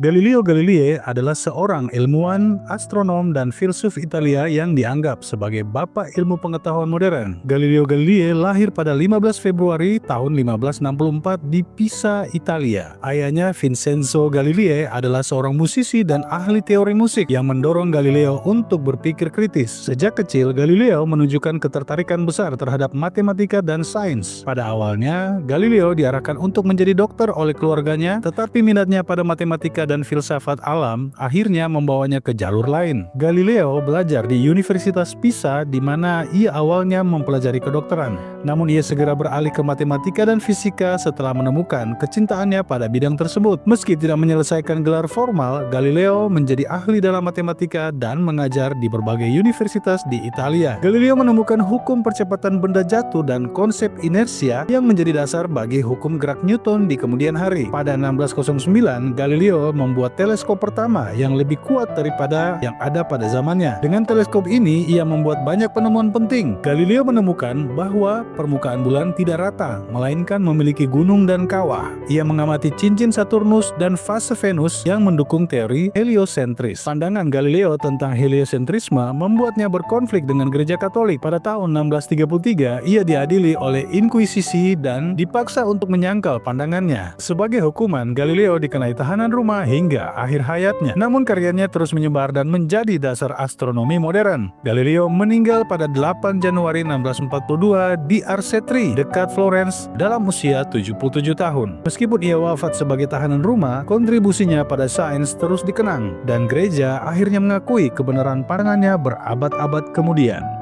Galileo Galilei adalah seorang ilmuwan, astronom, dan filsuf Italia yang dianggap sebagai bapak ilmu pengetahuan modern. Galileo Galilei lahir pada 15 Februari tahun 1564 di Pisa, Italia. Ayahnya Vincenzo Galilei adalah seorang musisi dan ahli teori musik yang mendorong Galileo untuk berpikir kritis. Sejak kecil, Galileo menunjukkan ketertarikan besar terhadap matematika dan sains. Pada awalnya, Galileo diarahkan untuk menjadi dokter oleh keluarganya, tetapi minatnya pada matematika dan filsafat alam akhirnya membawanya ke jalur lain. Galileo belajar di Universitas Pisa di mana ia awalnya mempelajari kedokteran. Namun ia segera beralih ke matematika dan fisika setelah menemukan kecintaannya pada bidang tersebut. Meski tidak menyelesaikan gelar formal, Galileo menjadi ahli dalam matematika dan mengajar di berbagai universitas di Italia. Galileo menemukan hukum percepatan benda jatuh dan konsep inersia yang menjadi dasar bagi hukum gerak Newton di kemudian hari. Pada 1609, Galileo membuat teleskop pertama yang lebih kuat daripada yang ada pada zamannya. Dengan teleskop ini, ia membuat banyak penemuan penting. Galileo menemukan bahwa permukaan bulan tidak rata, melainkan memiliki gunung dan kawah. Ia mengamati cincin Saturnus dan fase Venus yang mendukung teori heliosentris. Pandangan Galileo tentang heliosentrisme membuatnya berkonflik dengan gereja Katolik. Pada tahun 1633, ia diadili oleh Inkuisisi dan dipaksa untuk menyangkal pandangannya. Sebagai hukuman, Galileo dikenai tahanan rumah hingga akhir hayatnya. Namun karyanya terus menyebar dan menjadi dasar astronomi modern. Galileo meninggal pada 8 Januari 1642 di Arcetri, dekat Florence, dalam usia 77 tahun. Meskipun ia wafat sebagai tahanan rumah, kontribusinya pada sains terus dikenang, dan gereja akhirnya mengakui kebenaran pandangannya berabad-abad kemudian.